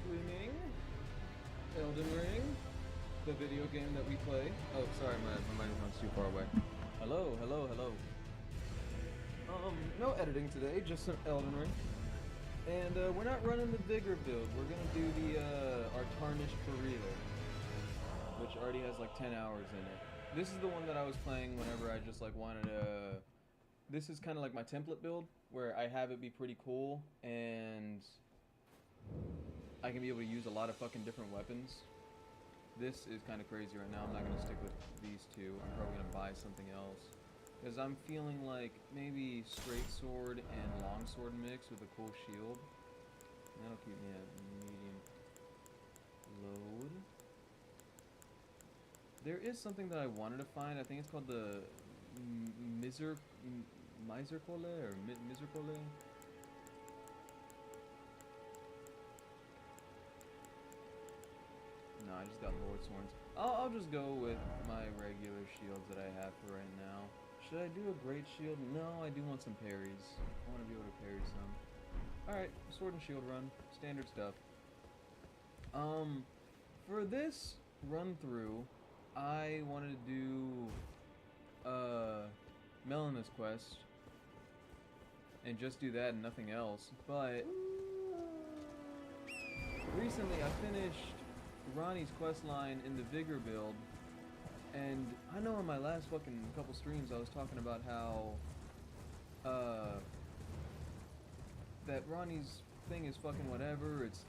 streaming Elden Ring, the video game that we play. Oh, sorry, my microphone's too far away. Hello, hello, hello. No editing today, just some Elden Ring. And we're not running the vigor build. We're gonna do the our tarnished for real, which already has like 10 hours in it. This is the one that I was playing whenever I just like wanted to. This is kind of like my template build where I have it be pretty cool and I can be able to use a lot of fucking different weapons. This is kind of crazy right now. I'm not going to stick with these two. I'm probably going to buy something else. Because I'm feeling like maybe straight sword and long sword mix with a cool shield. And that'll keep me at medium load. There is something that I wanted to find. I think it's called the Misercole or Misercole. No, I just got Lord Sworns. I'll just go with my regular shields that I have for right now. Should I do a great shield? No, I do want some parries. I want to be able to parry some. Alright, sword and shield run. Standard stuff. For this run through, I wanted to do Melina's quest and just do that and nothing else, but recently I finished Ronnie's questline in the Vigor build, and I know in my last fucking couple streams I was talking about how that Ronnie's thing is fucking whatever, it's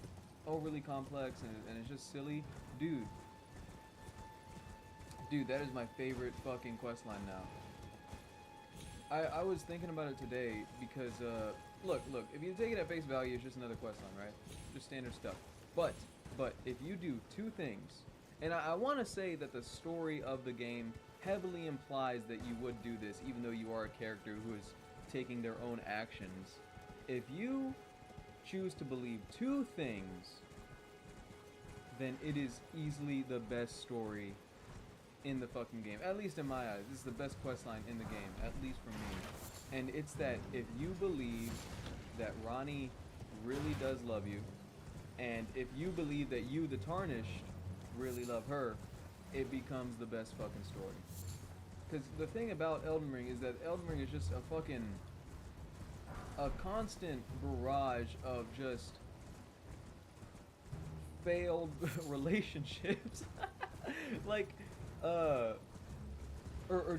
overly complex and it's just silly. Dude, that is my favorite fucking questline now. I was thinking about it today because, look, if you take it at face value, it's just another questline, right? Just standard stuff. But if you do two things, and I want to say that the story of the game heavily implies that you would do this, even though you are a character who is taking their own actions. If you choose to believe two things, then it is easily the best story in the fucking game. At least in my eyes, this is the best questline in the game, at least for me. And it's that if you believe that Ronnie really does love you, and if you believe that you, the Tarnished, really love her, it becomes the best fucking story. Because the thing about Elden Ring is that Elden Ring is just a constant barrage of just failed relationships. Like, or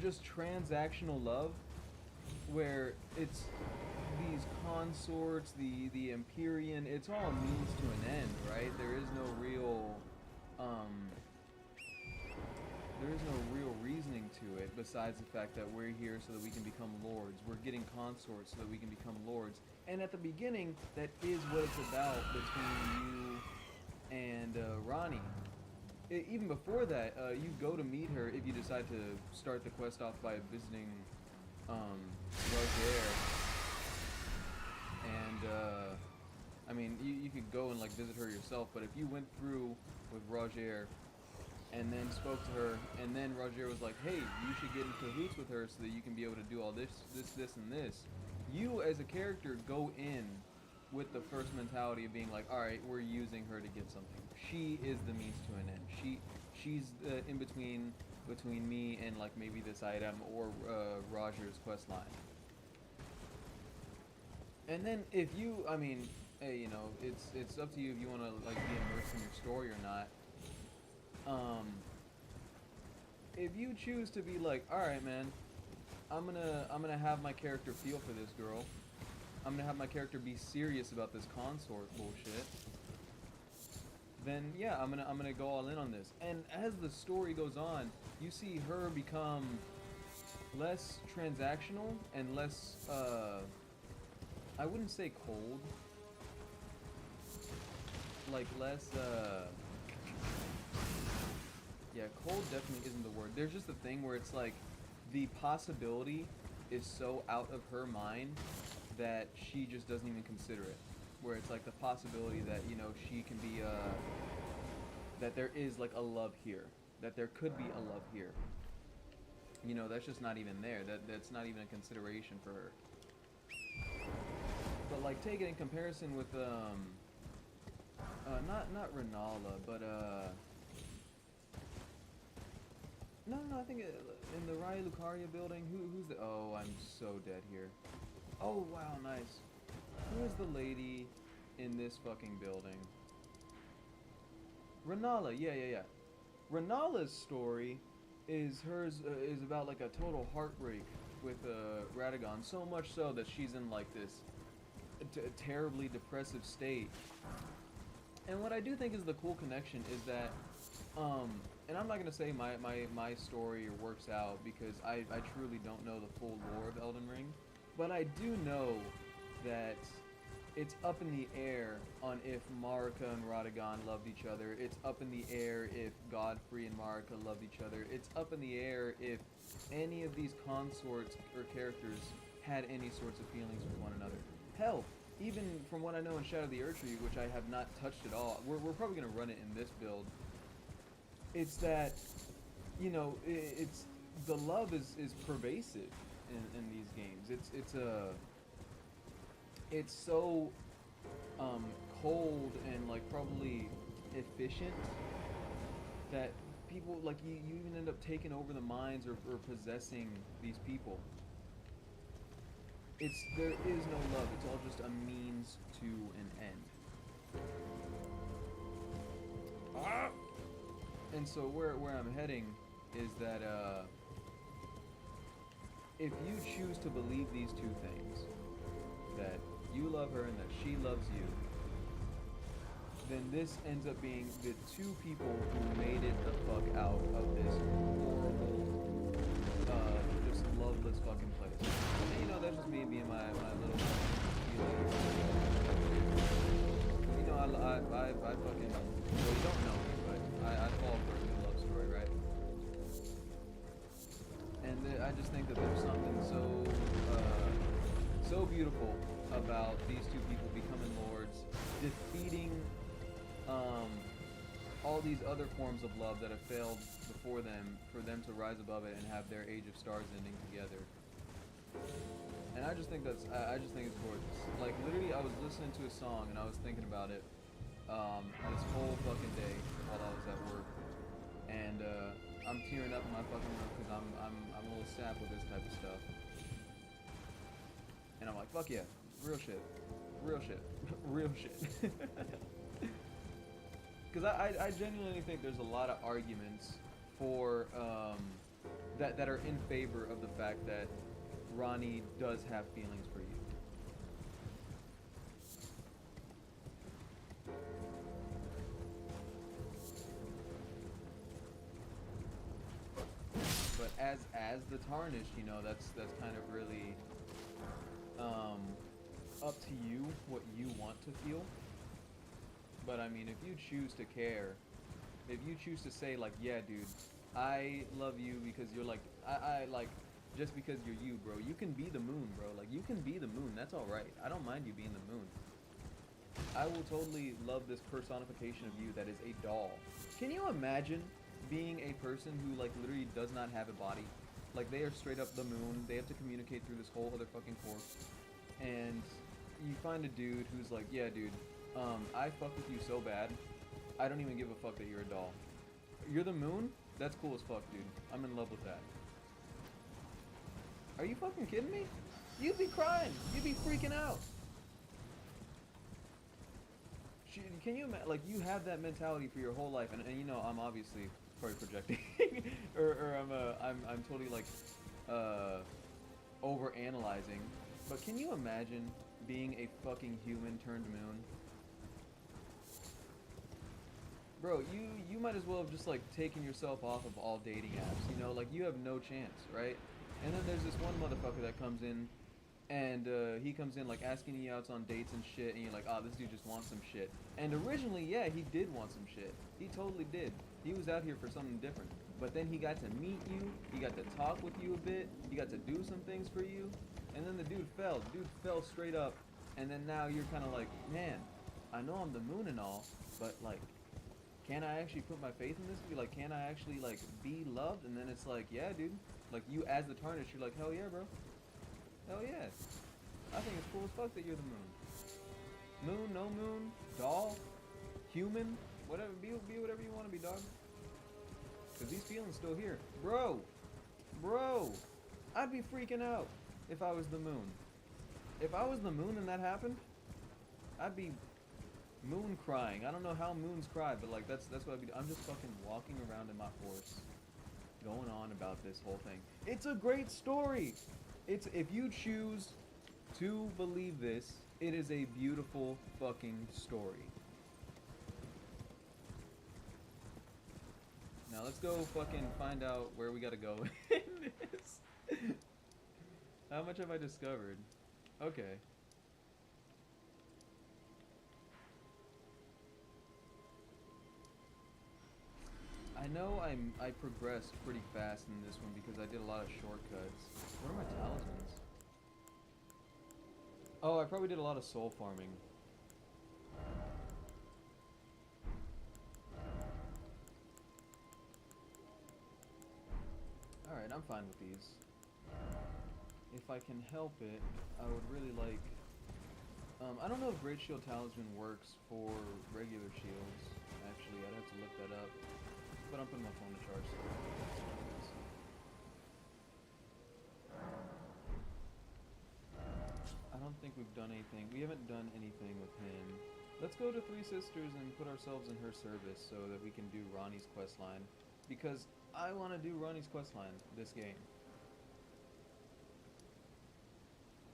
just transactional love, where it's these consorts, the Empyrean, it's all a means to an end, right? There is no real reasoning to it besides the fact that we're here so that we can become lords. We're getting consorts so that we can become lords. And at the beginning, that is what it's about between you and Ronnie. Even before that, you go to meet her if you decide to start the quest off by visiting Roger. And I mean, you could go and like visit her yourself, but if you went through with Roger and then spoke to her, and then Roger was like, hey, you should get in cahoots with her so that you can be able to do all this, and this. You as a character go in with the first mentality of being like, all right, we're using her to get something. She is the means to an end. She's in between me and like maybe this item or Roger's quest line. And then if you, I mean, hey, you know, it's up to you if you want to like be immersed in your story or not. If you choose to be like, all right, man, I'm gonna have my character feel for this girl. I'm gonna have my character be serious about this consort bullshit. Then yeah, I'm gonna go all in on this. And as the story goes on, you see her become less transactional and less I wouldn't say cold. Like less yeah, cold definitely isn't the word. There's just a thing where it's like the possibility is so out of her mind that she just doesn't even consider it. Where it's like the possibility that, you know, she can be that there is like a love here. That there could be a love here. You know, that's just not even there. That's not even a consideration for her. But like take it in comparison with not Renala, but no, I think in the Raya Lucaria building. Who's the? Oh, I'm so dead here. Oh wow, nice. Who is the lady in this fucking building? Renala, yeah. Renala's story is about like a total heartbreak with Radagon, so much so that she's in like this terribly depressive state. And what I do think is the cool connection is that, and I'm not gonna say my story works out because I truly don't know the full lore of Elden Ring, but I do know that it's up in the air on if Marika and Radagon loved each other. It's up in the air if Godfrey and Marika loved each other. It's up in the air if any of these consorts or characters had any sorts of feelings for one another. Hell, even from what I know in Shadow of the Erdtree, which I have not touched at all, we're probably going to run it in this build. It's that, you know, it's the love is pervasive in these games. It's so cold and like probably efficient that people like you even end up taking over the minds or possessing these people. There is no love. It's all just a means to an end. Ah! And so where I'm heading is that if you choose to believe these two things, that you love her and that she loves you, then this ends up being the two people who made it the fuck out of this horrible, just loveless fucking place. And you know, that's just me being my little feelings. You know, I fucking, well, you don't know me, but I fall for a good love story, right? And I just think that there's something so beautiful about these two people becoming lords, defeating all these other forms of love that have failed before them, for them to rise above it and have their Age of Stars ending together. And I just think it's gorgeous. Like literally, I was listening to a song and I was thinking about it this whole fucking day while I was at work, and I'm tearing up in my fucking room because I'm a little sap with this type of stuff. And I'm like, fuck yeah, real shit, real shit, real shit. Because I genuinely think there's a lot of arguments for that are in favor of the fact that Ronnie does have feelings for you. But as the Tarnished, you know, that's kind of really up to you what you want to feel. But I mean, if you choose to care, if you choose to say like, yeah, dude, I love you because you're like, I like, just because you're you, bro. You can be the moon, bro. Like, you can be the moon. That's all right. I don't mind you being the moon. I will totally love this personification of you that is a doll. Can you imagine being a person who like literally does not have a body? Like, they are straight up the moon. They have to communicate through this whole other fucking corpse. And you find a dude who's like, yeah, dude, I fuck with you so bad, I don't even give a fuck that you're a doll. You're the moon? That's cool as fuck, dude. I'm in love with that. Are you fucking kidding me? You'd be crying. You'd be freaking out. Can you imagine, like, you have that mentality for your whole life, and you know, I'm obviously probably projecting, or I'm totally like, over analyzing. But can you imagine being a fucking human turned moon? Bro, you might as well have just like taken yourself off of all dating apps, you know, like you have no chance, right? And then there's this one motherfucker that comes in, and he comes in like asking you out on dates and shit, and you're like, oh, this dude just wants some shit. And originally, yeah, he did want some shit. He totally did. He was out here for something different. But then he got to meet you, he got to talk with you a bit, he got to do some things for you, and then the dude fell. The dude fell straight up, and then now you're kind of like, man, I know I'm the moon and all, but like, can I actually put my faith in this? Like, can I actually, like, be loved? And then it's like, yeah, dude. Like, you as the Tarnished, you're like, hell yeah, bro. Hell yeah. I think it's cool as fuck that you're the moon. Moon, no moon, doll, human, whatever, be whatever you want to be, dog. Cause these feelings still here, bro. I'd be freaking out if I was the moon. If I was the moon and that happened, I'd be moon crying. I don't know how moons cry, but like that's what I'd be. I'm just fucking walking around in my horse, going on about this whole thing. It's a great story. It's, if you choose to believe this, it is a beautiful fucking story. Now let's go fucking find out where we gotta go in this. How much have I discovered? Okay. I know I progressed pretty fast in this one because I did a lot of shortcuts. What are my talismans? Oh, I probably did a lot of soul farming. Alright, I'm fine with these. If I can help it, I would really like... I don't know if Great Shield Talisman works for regular shields. Actually, I'd have to look that up. But I'm putting my phone to charge, so I don't think we've done anything. We haven't done anything with him. Let's go to Three Sisters and put ourselves in her service so that we can do Ronnie's questline. Because I want to do Ronnie's questline this game.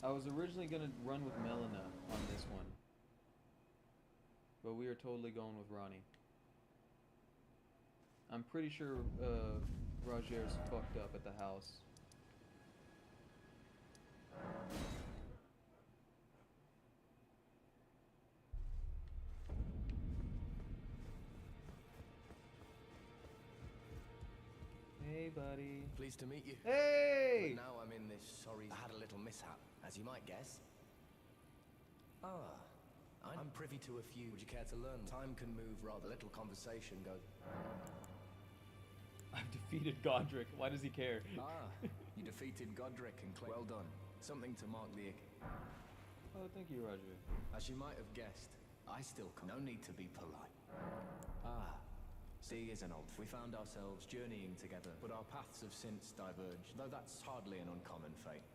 I was originally going to run with Melina on this one. But we are totally going with Ronnie. I'm pretty sure Roger's fucked up at the house. Hey, buddy. Pleased to meet you. Hey! But now I'm in this sorry... I had a little mishap, as you might guess. I'm privy to a few. Would you care to learn? Time can move rather. Little conversation goes... I've defeated Godric. Why does he care? You defeated Godric and well done. Something to mark the... Oh, thank you, Roger. As you might have guessed, I still come. No need to be polite. Sea is an old... We found ourselves journeying together, but our paths have since diverged, though that's hardly an uncommon fate.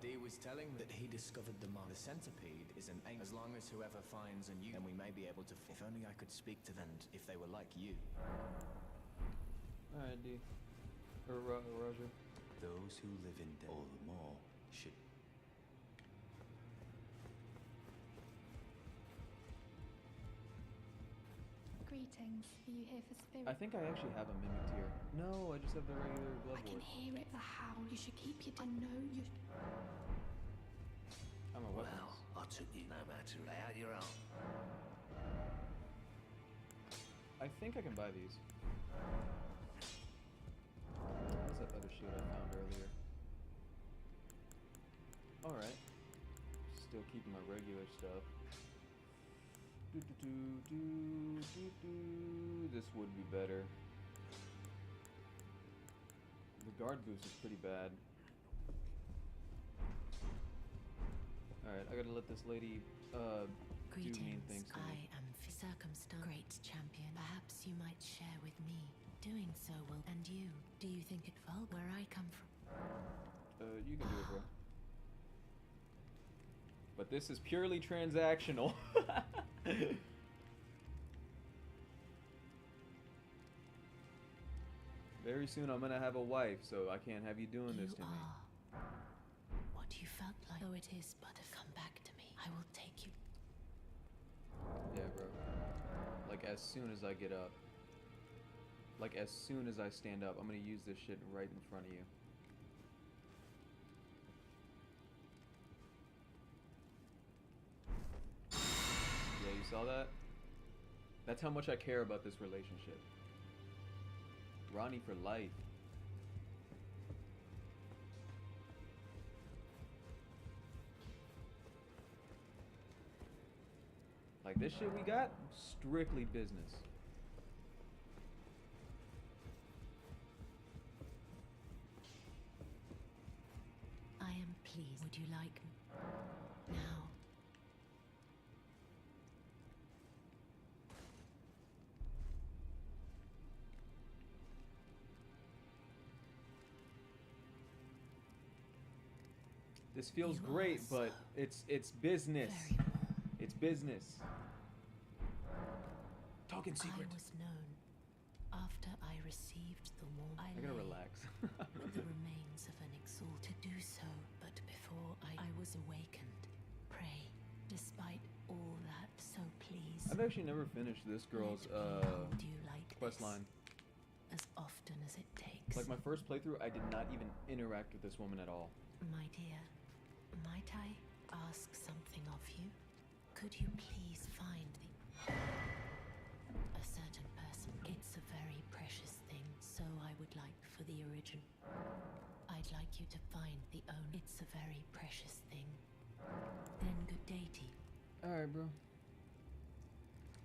Dee was telling me that he discovered the centipede is an ancient... As long as whoever finds a new... then we may be able to... If only I could speak to them if they were like you. Alright, D. Or Roger. Those who live in death all the more should... Greetings. Are you here for spirit? I think I actually have a mimic tier. No, I just have the regular blood I can ward. hear it. The howl. You should keep your... I know you... I'm a weapon. Well, I took you no matter. Lay out your own. I think I can buy these. What's that other shield I found earlier? Alright. Still keeping my regular stuff. This would be better. The guard boost is pretty bad. Alright, I gotta let this lady do mean things to me. I am circumstance great champion. Perhaps you might share with me. Doing so will... And you, do you think it vulgar where I come from? You can do it, bro. But this is purely transactional. Very soon I'm gonna have a wife, so I can't have you doing this to me. You are what you felt like. Though it is but a come back to me. I will take you. Yeah, bro. Like, as soon as I get up. Like, as soon as I stand up, I'm gonna use this shit right in front of you. Yeah, you saw that? That's how much I care about this relationship. Ronnie for life. Like, this shit we got, strictly business. I am pleased. Would you like me? Now. This feels You great, are but so it's business. very warm. It's business. Talk in I secret. was known after I received the warm. I gotta lay relax. with the remains of an exalt to do so, but before I was awakened. Pray, despite all that, so please. I've actually never finished this girl's let me hold you like quest this, line. as often as it takes. Like my first playthrough, I did not even interact with this woman at all. My dear, might I ask something of you? Could you please find a certain person? It's a very precious thing, so I would like for the original. I'd like you to find the owner. It's a very precious thing. Then good day to you. Alright, bro.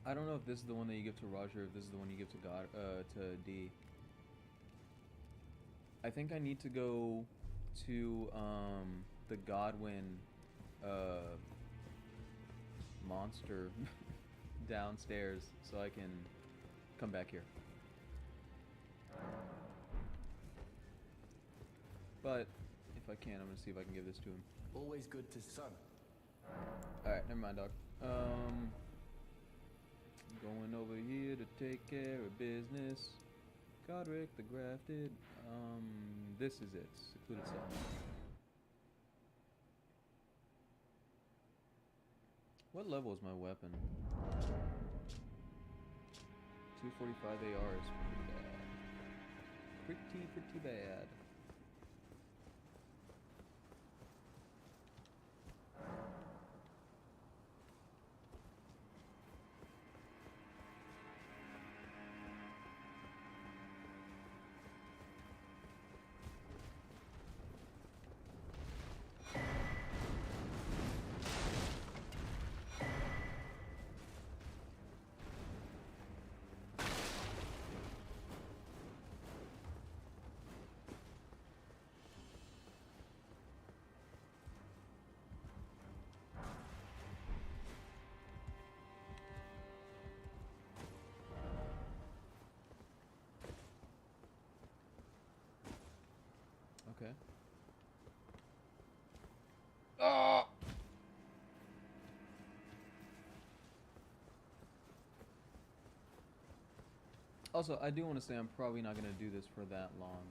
I don't know if this is the one that you give to Roger, or if this is the one you give to D. I think I need to go to the Godwin monster downstairs so I can come back here. But if I can, I'm gonna see if I can give this to him. Always good to son. Alright, never mind, dog. Going over here to take care of business. Godric the Grafted. This is it. Secluded cell. What level is my weapon? 245 AR is pretty bad. Pretty bad. Okay. Oh! Also, I do want to say I'm probably not going to do this for that long.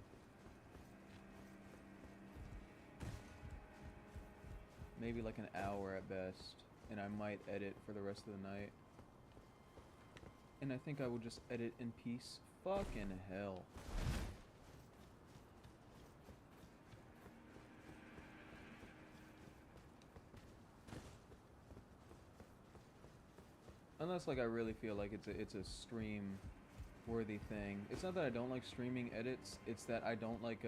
Maybe like an hour at best, and I might edit for the rest of the night. And I think I will just edit in peace. Fucking hell. Unless like I really feel like it's a stream worthy thing. It's not that I don't like streaming edits, it's that I don't like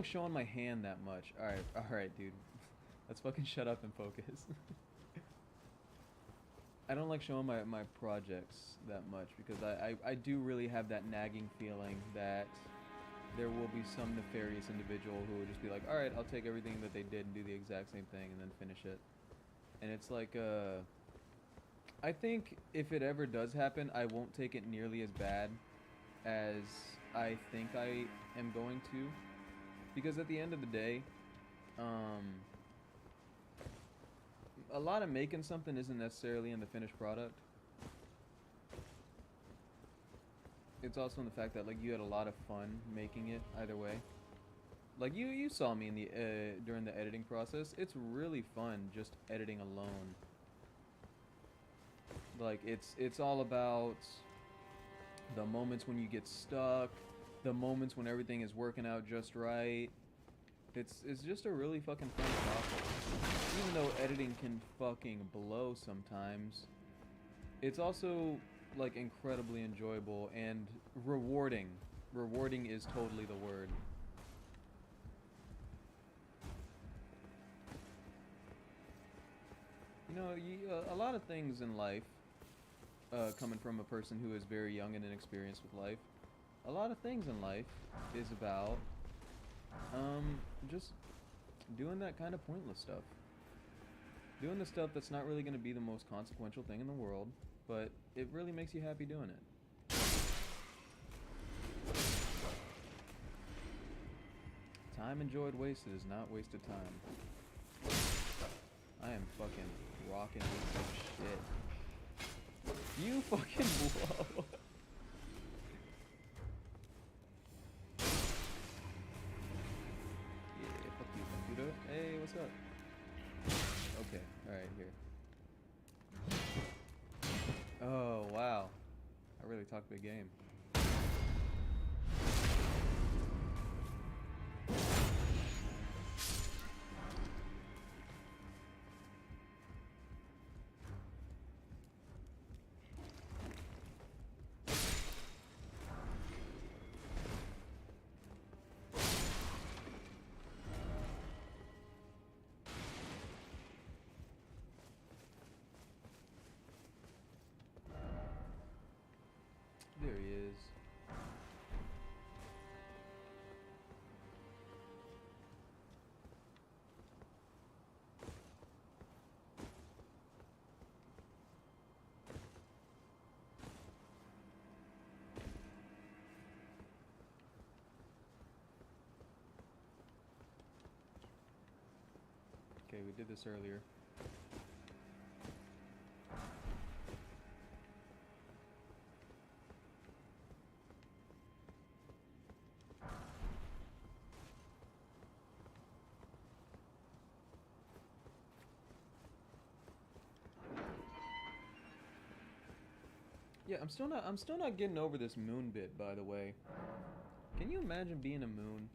showing my hand that much. Alright dude. Let's fucking shut up and focus. I don't like showing my projects that much because I do really have that nagging feeling that there will be some nefarious individual who will just be like, alright, I'll take everything that they did and do the exact same thing and then finish it. And it's like I think if it ever does happen, I won't take it nearly as bad as I think I am going to. Because at the end of the day, a lot of making something isn't necessarily in the finished product. It's also in the fact that like you had a lot of fun making it either way. Like you saw me in the during the editing process. It's really fun just editing alone. Like it's all about the moments when you get stuck, the moments when everything is working out just right. It's just a really fucking fun process. Even though editing can fucking blow sometimes, it's also like incredibly enjoyable and rewarding. Rewarding is totally the word. You know, a lot of things in life, coming from a person who is very young and inexperienced with life, a lot of things in life is about just doing that kind of pointless stuff. Doing the stuff that's not really going to be the most consequential thing in the world, but it really makes you happy doing it. Time enjoyed wasted is not wasted time. I am fucking rocking this shit. You fucking blow. Yeah, fuck you, computer. Hey, what's up? Okay, alright, here. Oh, wow. I really talked big game. There he is. Okay, we did this earlier. Yeah, I'm still not getting over this moon bit, by the way. Can you imagine being a moon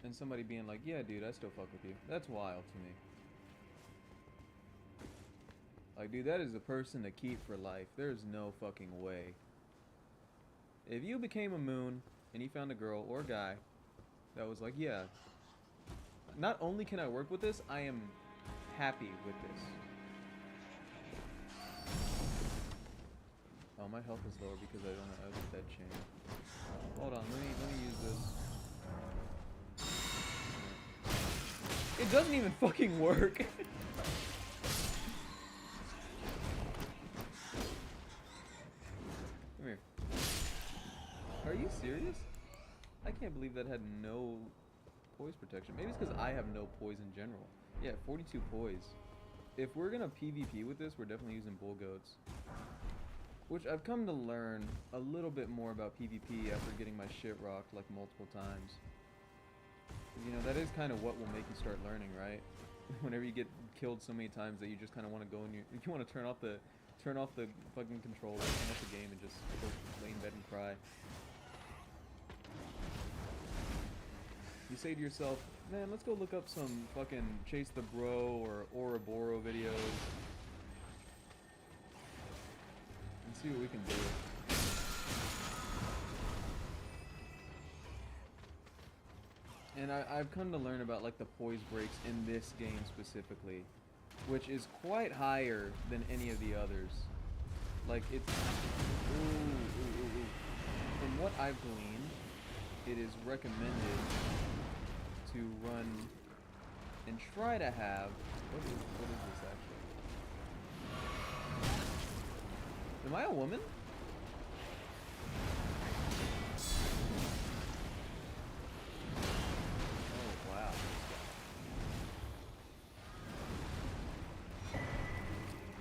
and somebody being like, "Yeah, dude, I still fuck with you." That's wild to me. Like, dude, that is a person to keep for life. There's no fucking way. If you became a moon and you found a girl or a guy that was like, "Yeah, not only can I work with this, I am happy with this." Oh, my health is lower because I don't have that chain. Hold on, let me use this. It doesn't even fucking work. Come here. Are you serious? I can't believe that had no poise protection. Maybe it's because I have no poise in general. Yeah, 42 poise. If we're gonna PvP with this, we're definitely using bull goats. Which I've come to learn a little bit more about PvP after getting my shit rocked like multiple times. You know, that is kind of what will make you start learning, right? Whenever you get killed so many times that you just kind of want to go in your, you want to turn off the fucking controller, turn off the game, and just go lay in bed and cry. You say to yourself, man, let's go look up some fucking Chase the Bro or Ouroboros videos and see what we can do. And I've come to learn about like the poise breaks in this game specifically, which is quite higher than any of the others. Like it's, from what I've gleaned, it is recommended to run and try to have, what is this actually? Am I a woman? Oh wow.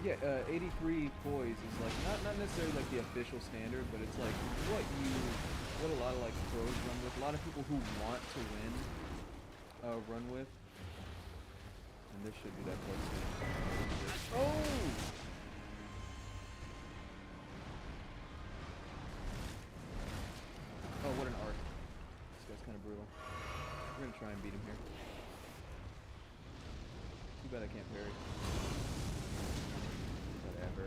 Yeah, 83 poise is like not necessarily like the official standard, but it's like what a lot of like pros run with. A lot of people who want to win run with. And this should be that poise. Oh! Oh, what an arc. This guy's kind of brutal. We're gonna try and beat him here. Too bad I can't parry. Whatever.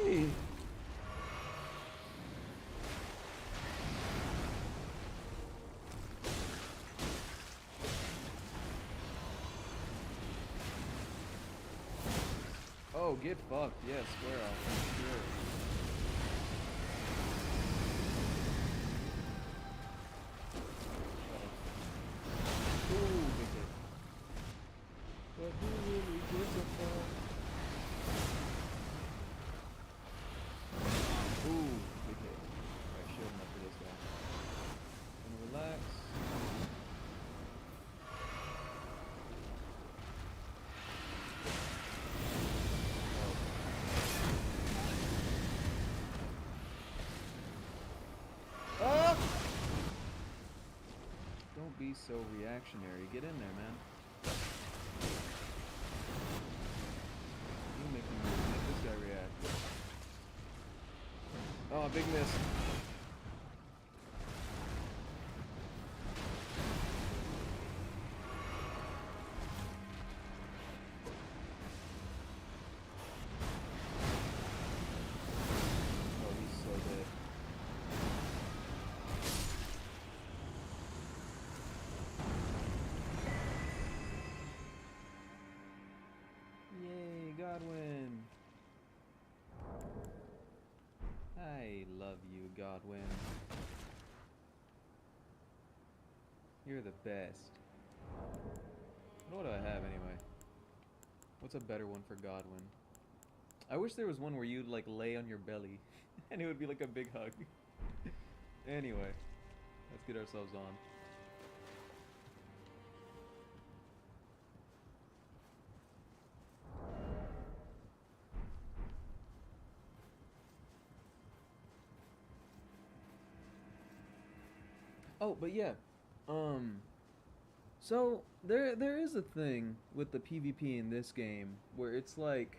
Hey! Oh, get fucked. Yeah, square off. Sure. Ooh, big hit. But who really gives a fuck? Ooh, big hit. Alright, shield him up for this guy. be so reactionary. Get in there, man. You make this guy react. Oh, big miss. Oh, he's so dead. Yay, Godwin. I love you, Godwin. You're the best. What do I have anyway? What's a better one for Godwin? I wish there was one where you'd like lay on your belly and it would be like a big hug. Anyway, let's get ourselves on. Oh, but yeah. So there is a thing with the PvP in this game where it's like,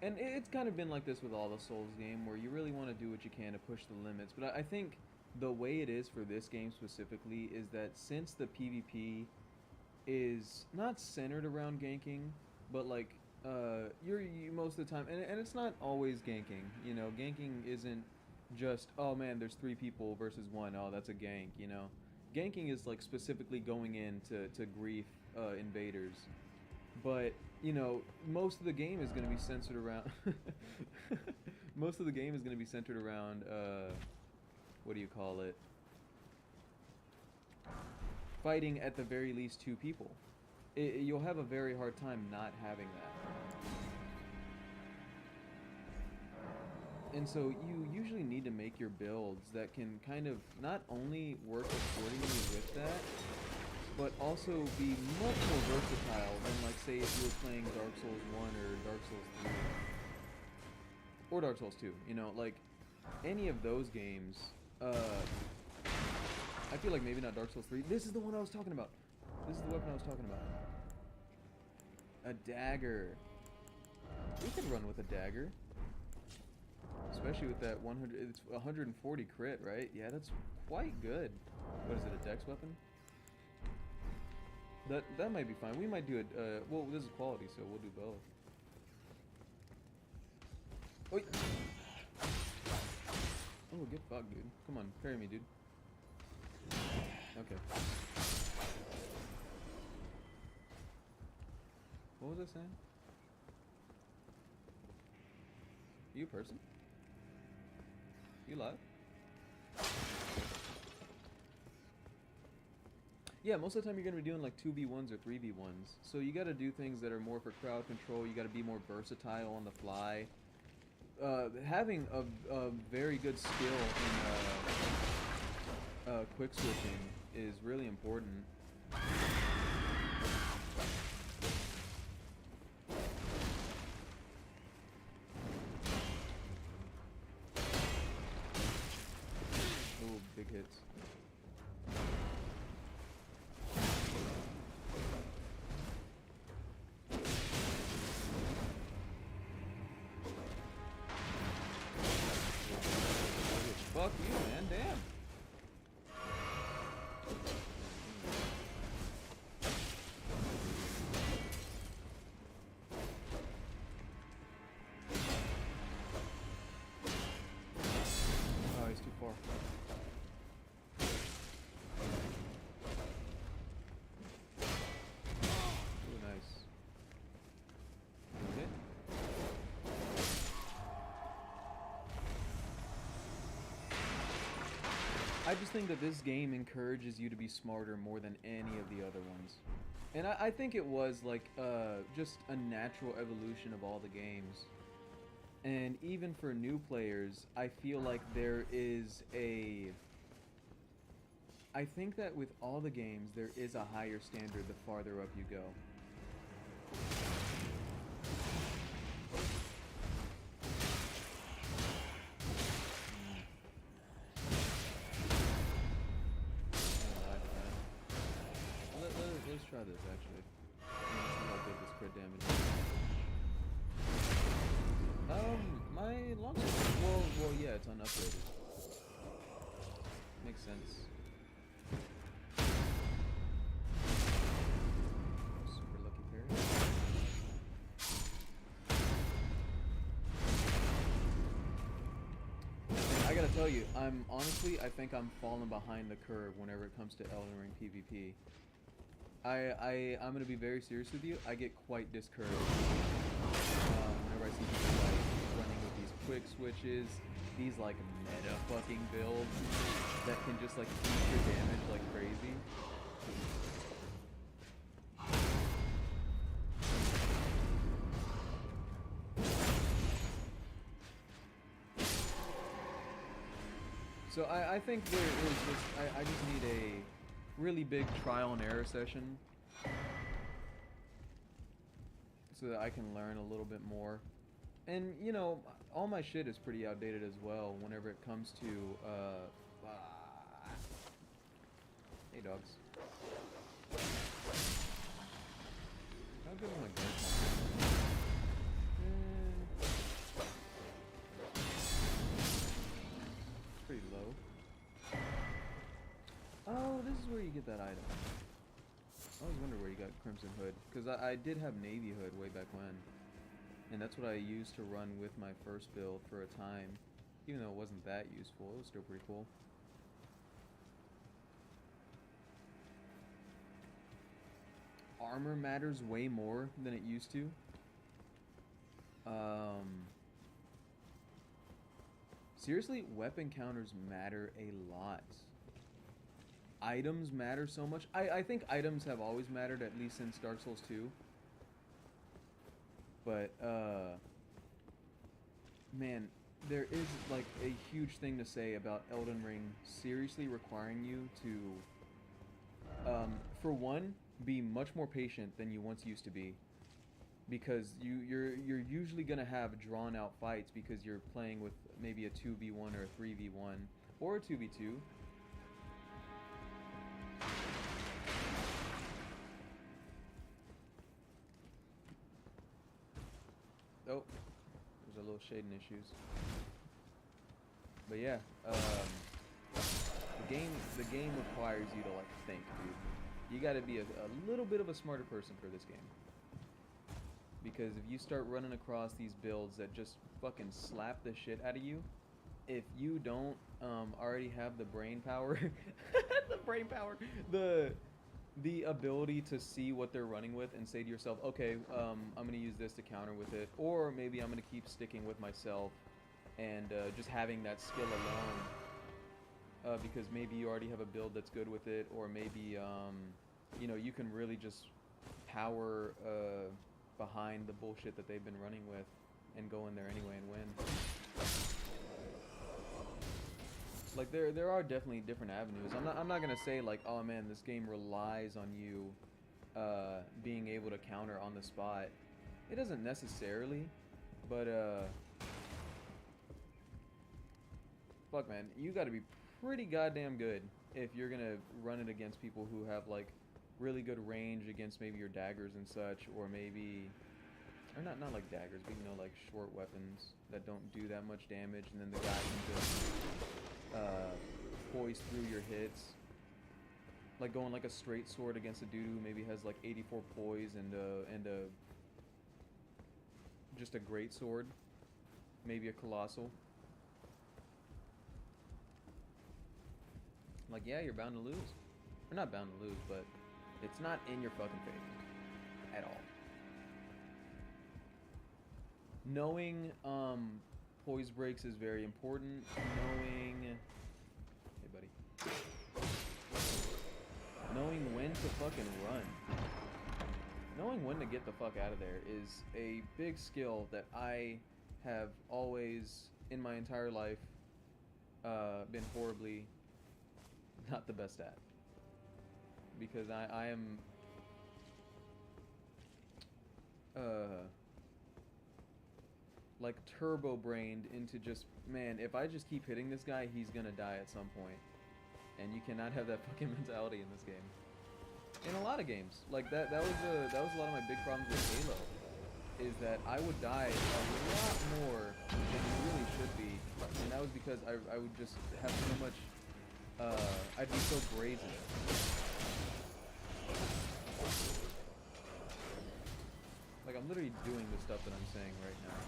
and it's kind of been like this with all the Souls game, where you really want to do what you can to push the limits. But I think the way it is for this game specifically is that since the PvP is not centered around ganking, but like you most of the time, and it's not always ganking. You know, ganking isn't just, oh man, there's 3 people versus 1. Oh, that's a gank. You know, ganking is like specifically going in to grief invaders. But you know, most of the game is going to be centered around. Most of the game is going to be centered around what do you call it? Fighting at the very least 2 people. You'll have a very hard time not having that. And so you usually need to make your builds that can kind of not only work accordingly with that, but also be much more versatile than, like, say if you were playing Dark Souls 1 or Dark Souls 3. Or Dark Souls 2, you know, like, any of those games, I feel like maybe not Dark Souls 3. This is the one I was talking about. This is the weapon I was talking about. A dagger. We could run with a dagger. Especially with that 100, it's 140 crit, right? Yeah, that's quite good. What is it, a dex weapon? That might be fine. We might do it, well, this is quality, so we'll do both. Oi! Oh, get fucked, dude. Come on, carry me, dude. Okay. What was I saying? You a person? You live? Yeah, most of the time you're going to be doing like 2v1s or 3v1s. So you got to do things that are more for crowd control. You got to be more versatile on the fly. Having a very good skill in quick switching is really important. Oh, big hits. Fuck you, man. Damn. Oh, he's too far. Ooh, nice. Okay. I just think that this game encourages you to be smarter more than any of the other ones. And I think it was like just a natural evolution of all the games. And even for new players, I feel like there is a... I think that with all the games, there is a higher standard the farther up you go. try this actually. I want to see how good this crit damage is. My longsword. Well, yeah, it's unupgraded. Makes sense. Super lucky parry. I gotta tell you, I think I'm falling behind the curve whenever it comes to Elden Ring PvP. I'm gonna be very serious with you. I get quite discouraged whenever I see people like running with these quick switches, these like meta fucking builds that can just like eat your damage like crazy. So I think there is just I just need a really big trial and error session so that I can learn a little bit more. And you know, all my shit is pretty outdated as well whenever it comes to hey dogs. How good am I going? Pretty low. Oh, this is where you get that item. I always wonder where you got Crimson Hood, because I did have Navy Hood way back when, and that's what I used to run with my first build for a time. Even though it wasn't that useful, it was still pretty cool. Armor matters way more than it used to. Seriously, weapon counters matter a lot. Items matter so much. I think items have always mattered, at least since Dark Souls 2. But, man, there is, like, a huge thing to say about Elden Ring seriously requiring you to, for one, be much more patient than you once used to be. Because you're usually going to have drawn-out fights because you're playing with maybe a 2v1 or a 3v1 or a 2v2. Oh, there's a little shading issues. But yeah, the game requires you to like think, dude. You got to be a little bit of a smarter person for this game. Because if you start running across these builds that just fucking slap the shit out of you, if you don't already have the brain power, the ability to see what they're running with and say to yourself, okay, I'm gonna use this to counter with it, or maybe I'm gonna keep sticking with myself and just having that skill alone, because maybe you already have a build that's good with it, or maybe you know, you can really just power behind the bullshit that they've been running with and go in there anyway and win. Like there are definitely different avenues. I'm not gonna say like, oh man, this game relies on you being able to counter on the spot. It doesn't necessarily, but fuck man, you gotta be pretty goddamn good if you're gonna run it against people who have like really good range against maybe your daggers and such, or maybe, or not like daggers, but you know, like short weapons that don't do that much damage, and then the guy can just poise through your hits. Like going like a straight sword against a dude who maybe has like 84 poise and just a great sword, maybe a colossal. Like, yeah, you're bound to lose. You're not bound to lose, but it's not in your fucking face at all. Knowing poise breaks is very important. Knowing, hey buddy, knowing when to fucking run, knowing when to get the fuck out of there is a big skill that I have always in my entire life been horribly not the best at. Because I am like turbo brained into just, man, if I just keep hitting this guy, he's gonna die at some point. And you cannot have that fucking mentality in this game. In a lot of games, like that was a lot of my big problems with Halo, is that I would die a lot more than you really should be, and that was because I would just have so much, I'd be so brazen. Like, I'm literally doing the stuff that I'm saying right now.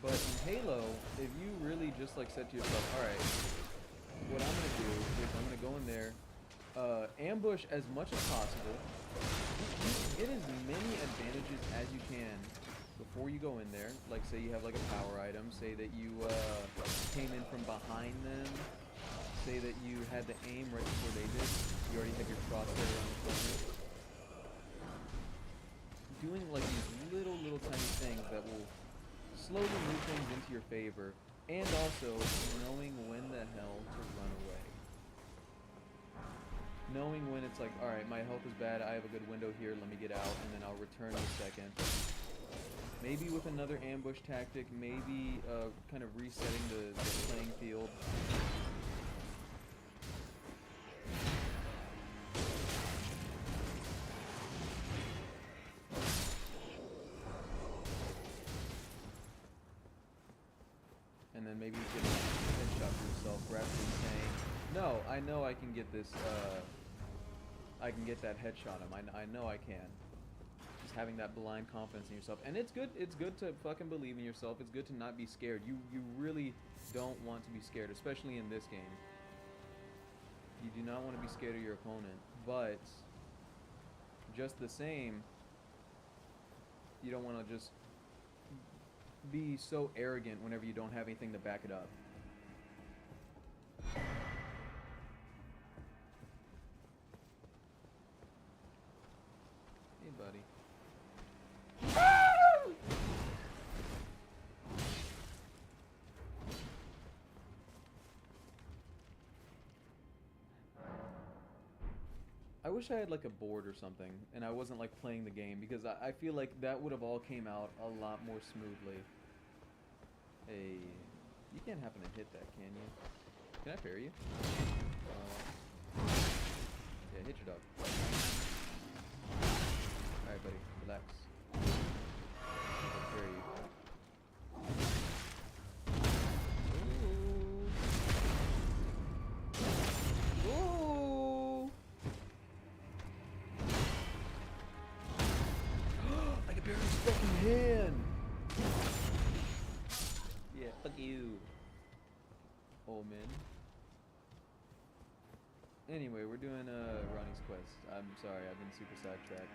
But in Halo, if you really just like said to yourself, alright, what I'm gonna do is I'm gonna go in there, ambush as much as possible, get as many advantages as you can before you go in there. Like, say you have like a power item, say that you came in from behind them, say that you had the aim right before they did, you already have your crosshair around the corner. Doing like these little tiny things that will slowly move things into your favor, and also knowing when the hell to run away. Knowing when it's like, alright, my health is bad, I have a good window here, let me get out, and then I'll return in a second. Maybe with another ambush tactic, maybe kind of resetting the playing field. And then maybe get a headshot for yourself rather than saying, no, I know I can get this, I can get that headshot him. I know I can. Just having that blind confidence in yourself. And it's good to fucking believe in yourself. It's good to not be scared. You really don't want to be scared, especially in this game. You do not want to be scared of your opponent. But just the same, you don't want to just be so arrogant whenever you don't have anything to back it up. Hey, buddy. I wish I had like a board or something and I wasn't like playing the game, because I feel like that would have all came out a lot more smoothly. Hey, you can't happen to hit that, can you? Can I parry you? Yeah, hit your dog. Alright, buddy, relax. I'll parry you. Hand. Yeah, fuck you, old man. Anyway, we're doing Ronnie's quest. I'm sorry, I've been super sidetracked.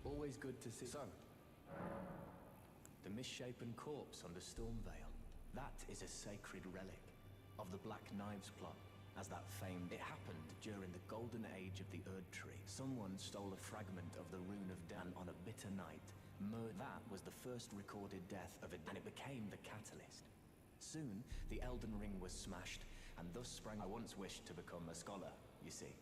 Always good to see. So, the misshapen corpse under Stormvale. That is a sacred relic of the Black Knives plot, as that famed. It happened during the golden age of the Erd Tree. Someone stole a fragment of the Rune of Dan on a bitter night. That was the first recorded death of it, and it became the catalyst. Soon, the Elden Ring was smashed, and thus sprang. I once wished to become a scholar, you see.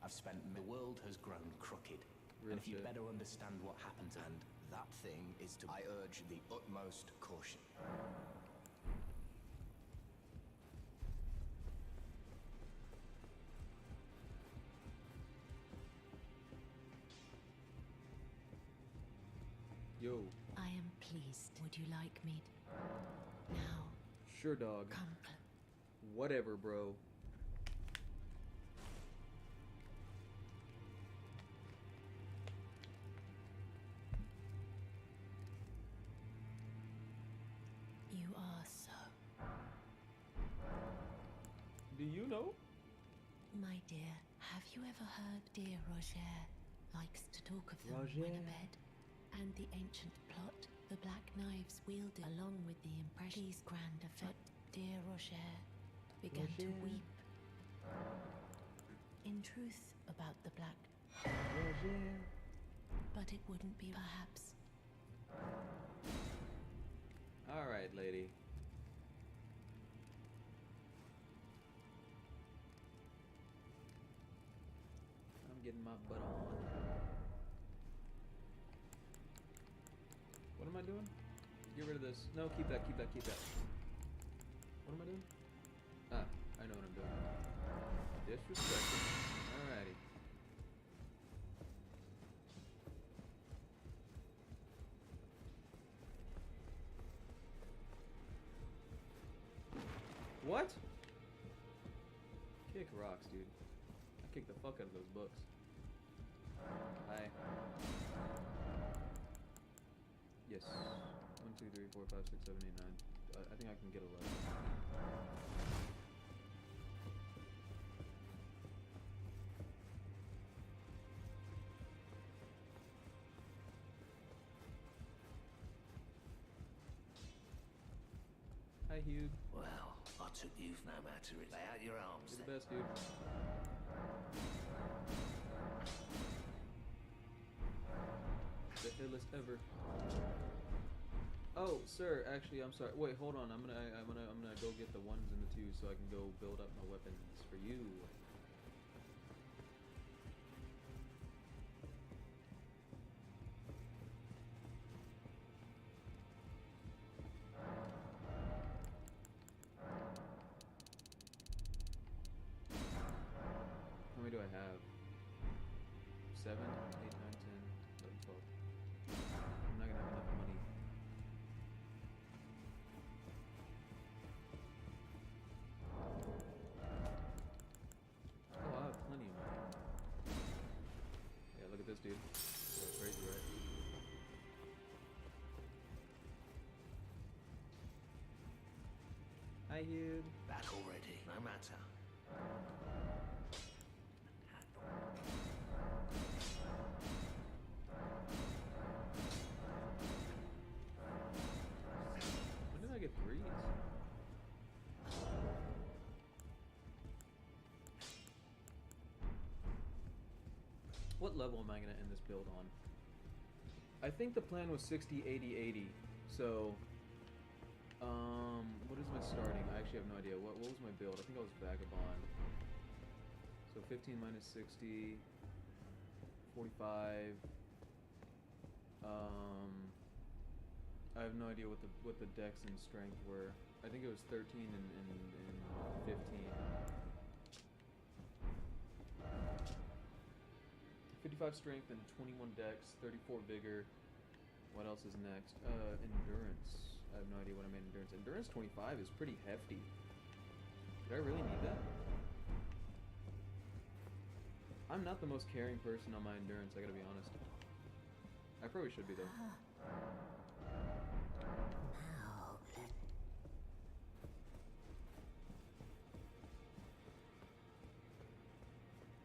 I've spent. The world has grown crooked. Real and if you shit. better understand what happened, and that thing is to. I urge the utmost caution. Yo. I am pleased. Would you like me now? Sure, dog. Come. Whatever, bro. You are so. Do you know? My dear, have you ever heard dear Roger likes to talk of them Roger. when abed? And the ancient plot, the Black Knives wielded along with the impressions grand effect. Dear Roger began to Roger. weep. In truth, about the Black. Roger. But it wouldn't be perhaps. Alright, lady. Getting my butt on. What am I doing? Get rid of this. No, keep that, keep that, keep that. What am I doing? Ah, I know what I'm doing. Disrespectful. Alrighty. What? Kick rocks, dude. I kicked the fuck out of those books. Hi. Yes. 1, 2, 3, 4, 5, 6, 7, 8, 9. I think I can get 11. Hi, Hugh. Well, I took you no matter it. Lay out your arms You're then. the best, dude. The illest ever. Oh, sir, actually, I'm sorry. Wait, hold on. I'm gonna go get the 1s and the 2s so I can go build up my weapons for you. How many do I have? 7, 8, 9, 10, 11, 12. I'm not gonna have enough money. Oh, I have plenty of money. Yeah, look at this, dude. That's crazy, right? Hi, Hugh. Back already, no matter. When did I get 3s? What level am I going to end this build on? I think the plan was 60, 80, 80. So, what is my starting? I actually have no idea. What was my build? I think I was Vagabond. So 15 minus 60, 45. I have no idea what the dex and strength were. I think it was 13 and 15. 55 strength and 21 dex, 34 vigor. What else is next? Endurance. I have no idea what I made endurance. Endurance 25 is pretty hefty. Did I really need that? I'm not the most caring person on my endurance, I gotta be honest. I probably should be though.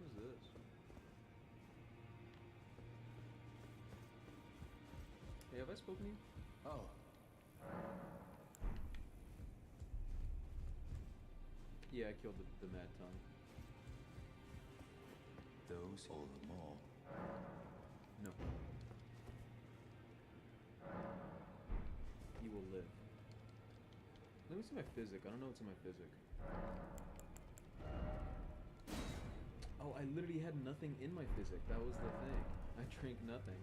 Who's this? Hey, have I spoken to you? Oh, Yeah, I killed the Mad Tongue. Those all the more. No. He will live. Let me see my physic. I don't know what's in my physic. Oh, I literally had nothing in my physic. That was the thing. I drank nothing.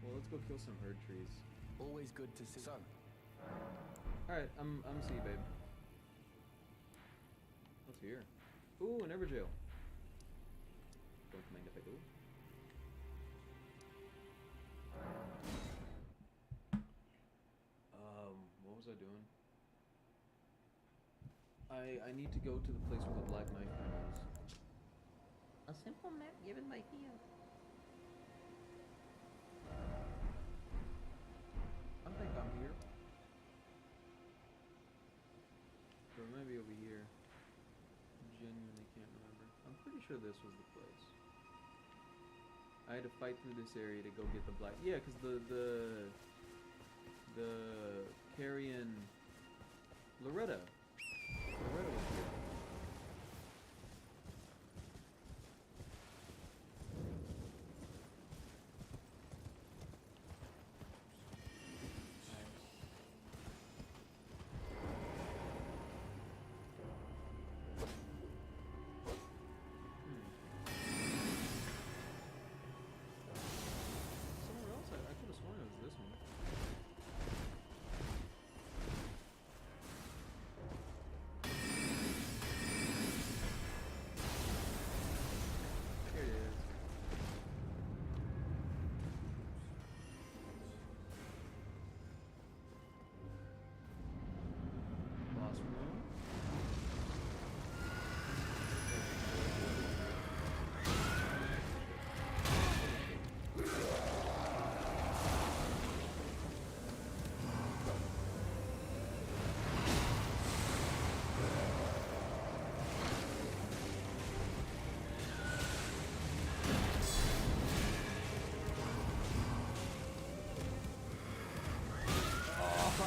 Well, let's go kill some herd trees. always good to see. Son, Alright, I'm see you, babe. What's here? Ooh, an Everjail. Don't mind if I do. What was I doing? I need to go to the place where the black knife is. A simple map given by Theo. I think I'm here. Or maybe over here. Genuinely can't remember. I'm pretty sure this was the place. I had to fight through this area to go get the black. Yeah, because the carrion Loretta was here.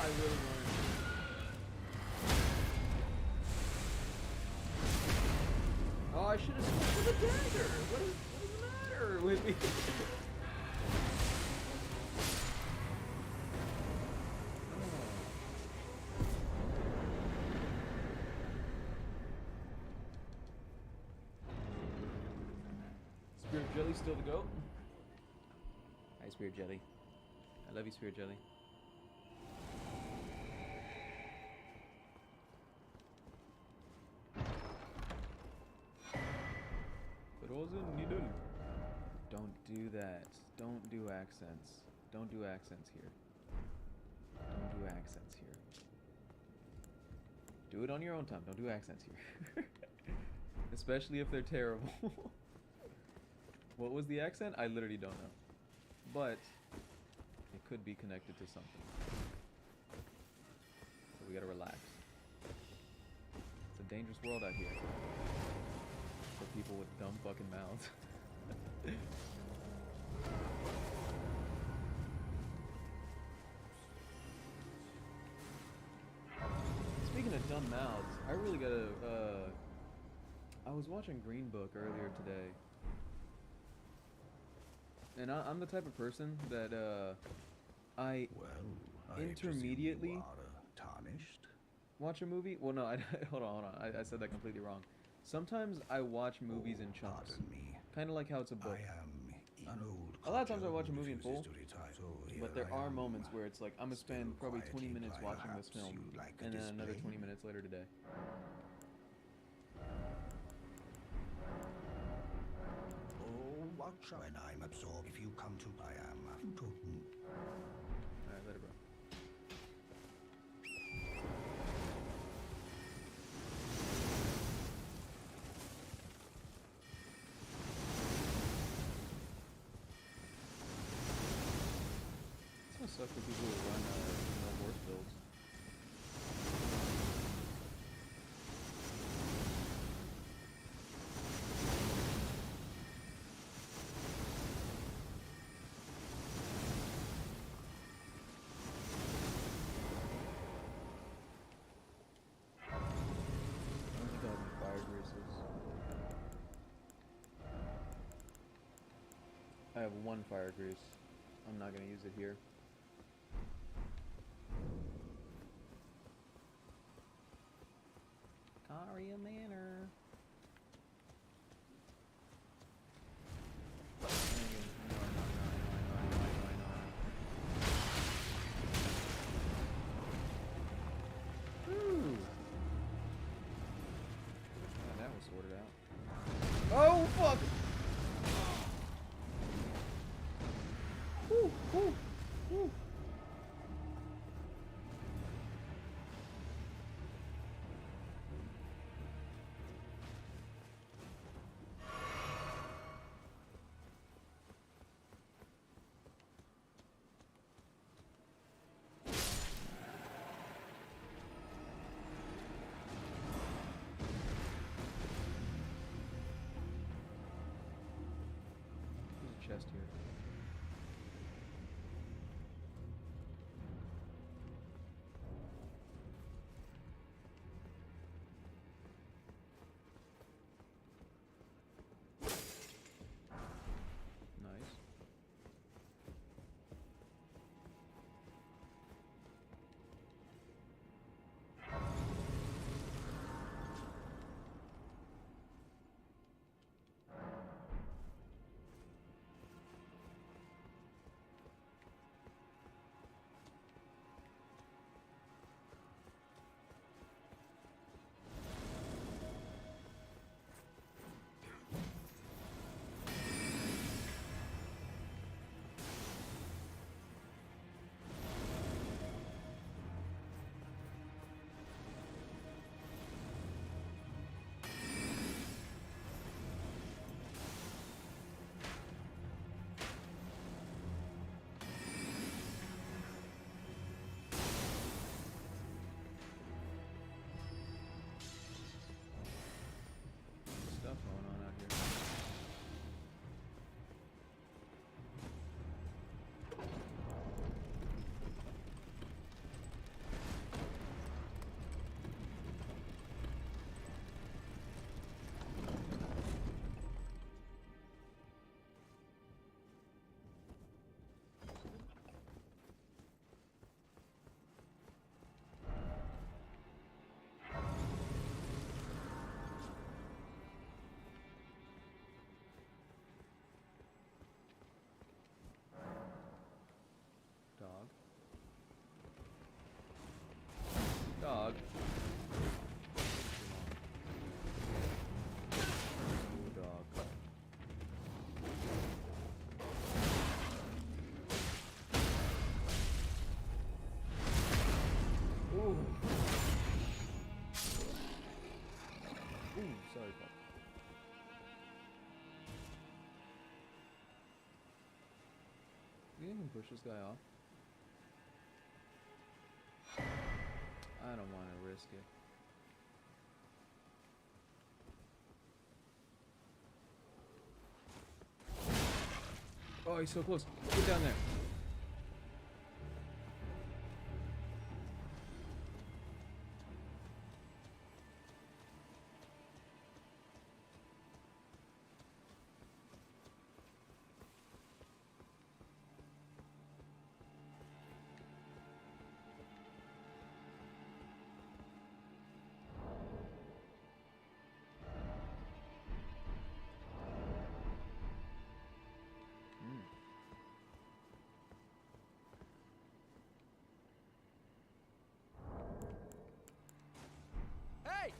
really wanted to. Oh, I should have switched to the dagger. What is the matter with me? Spirit Jelly still the goat? Hi, Spirit Jelly. I love you, Spirit Jelly. Frozen needle. Don't do that. Don't do accents. Don't do accents here. Don't do accents here. Do it on your own time. Don't do accents here. Especially if they're terrible. What was the accent? I literally don't know. But it could be connected to something. So we gotta relax. It's a dangerous world out here. For people with dumb fucking mouths. Speaking of dumb mouths, I really gotta, I was watching Green Book earlier today. And I'm the type of person that, I intermediately tarnished. watch a movie. Well, no, hold on. I said that completely wrong. Sometimes I watch movies in chunks. Pardon me. Kind of like how it's a book. I am an old A lot of times I codger watch a who movie in full, refuses to retire, so but here there I are am, moments where it's like, I'm going to spend still probably 20 quietly, minutes watching this perhaps film, you'd like a and then another display? 20 minutes later today. Oh, watch out. When I'm absorbed, if you come to, I am potent. Alright, let it bro. It's gonna suck for people who run horse builds. I don't think I have any fire greases. I have one fire grease. I'm not gonna use it here. Caria Manor. Ooh. Oh, that was sorted out. Oh fuck! Woo, woo, woo. There's a chest here. Nice. push this guy off? I don't want to risk it. Oh, he's so close. Get down there. Hey!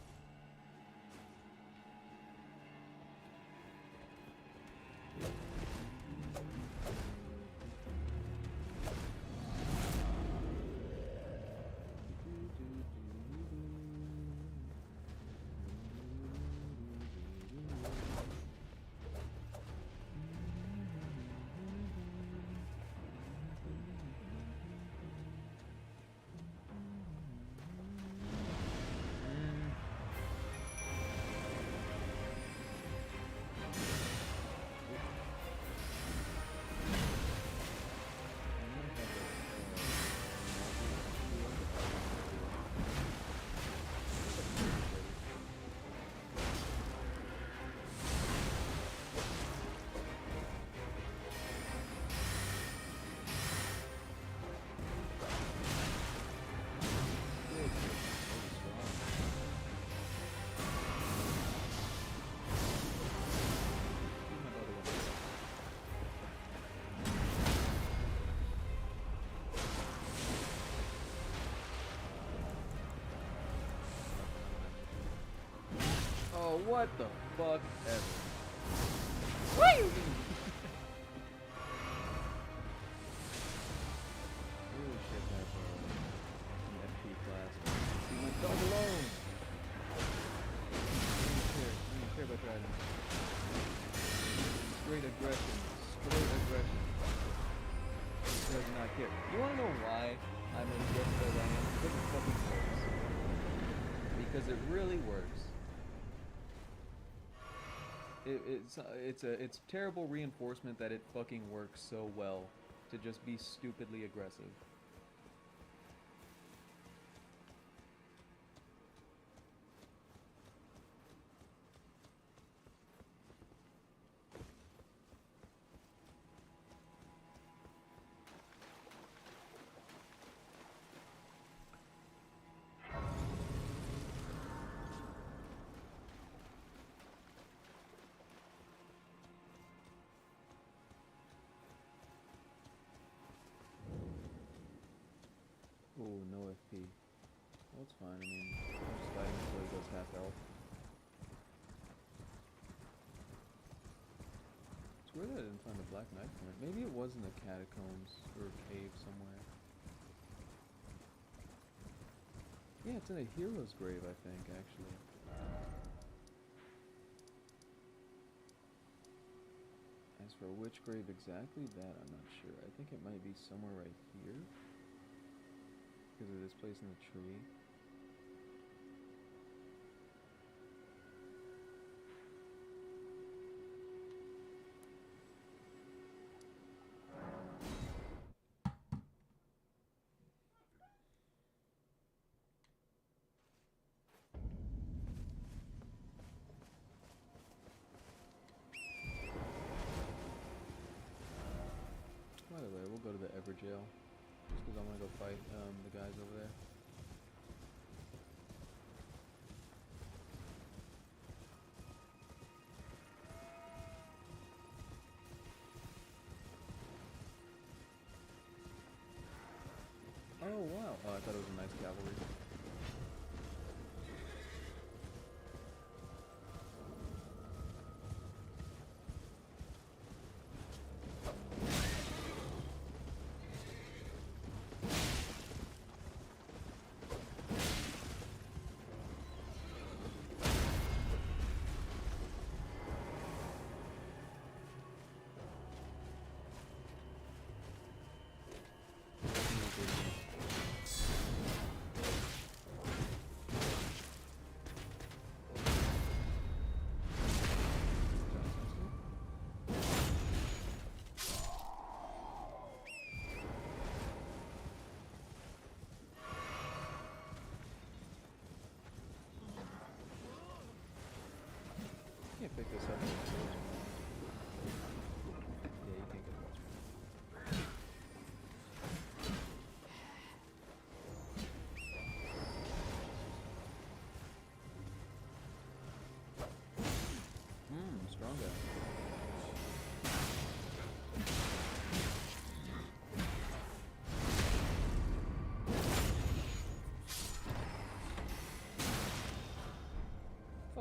Oh, what the fuck ever. Woo! Really should have an FP class. He went dog alone. I don't care about driving. Straight aggression. Straight aggression. He does not care. You wanna know why I'm as aggressive as I am? Because it fucking works. Because it really works. It's terrible reinforcement that it fucking works so well to just be stupidly aggressive. Oh, no FP. Well, it's fine. I mean, I'll just fight him until he goes half health. It's weird that I didn't find the Black Knight point. Maybe it was in the catacombs or a cave somewhere. Yeah, it's in a hero's grave, I think, actually. As for which grave exactly, that I'm not sure. I think it might be somewhere right here. Because of this place in the tree. By the way, we'll go to the Ever Jail. Just because I want to go fight the guys over there. Oh wow! Oh, I thought it was a nice cavalry.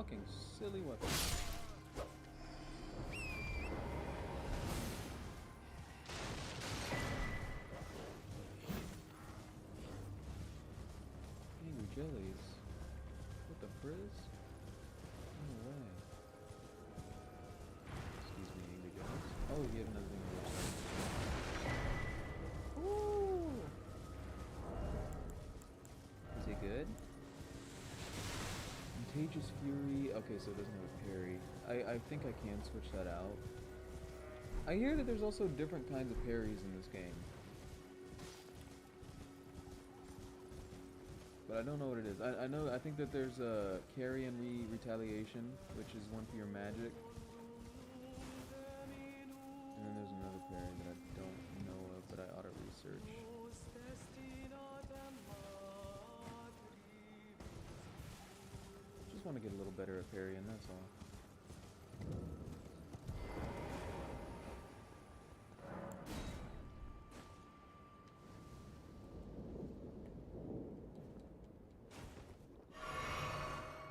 fucking silly weapon. Angry jellies. What the frizz? No way. Excuse me, angry jellies. Oh, he had another thing on the other side. Ooh! Is he good? Contagious Fury. Okay, so it doesn't have a parry. I think I can switch that out. I hear that there's also different kinds of parries in this game. But I don't know what it is. I think that there's a carry and retaliation, which is one for your magic. And then there's another parry that I don't know of, but I ought to research. Just want to get a little better at parrying, that's all.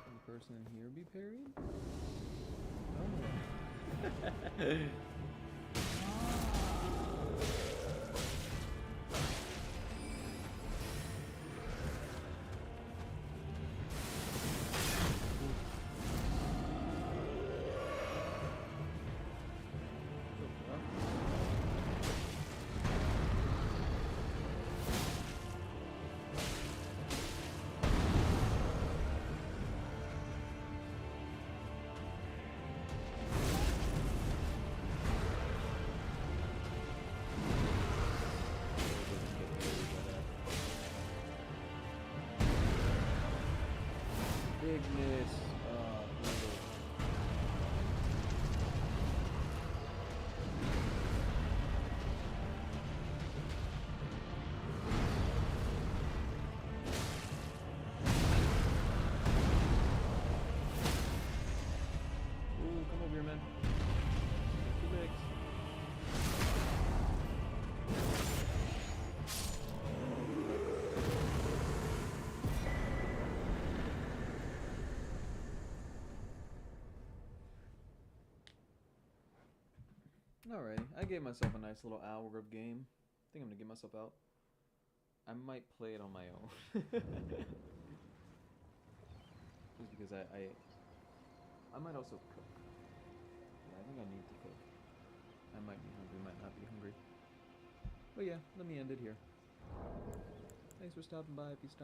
Can the person in here be parried? Oh. Bigness. Brutal. Ooh, come over here, man. Two legs. Alrighty, I gave myself a nice little hour of game. I think I'm gonna get myself out. I might play it on my own. Just because I might also cook. Yeah, I think I need to cook. I might be hungry, might not be hungry. But yeah, let me end it here. Thanks for stopping by if you stopped.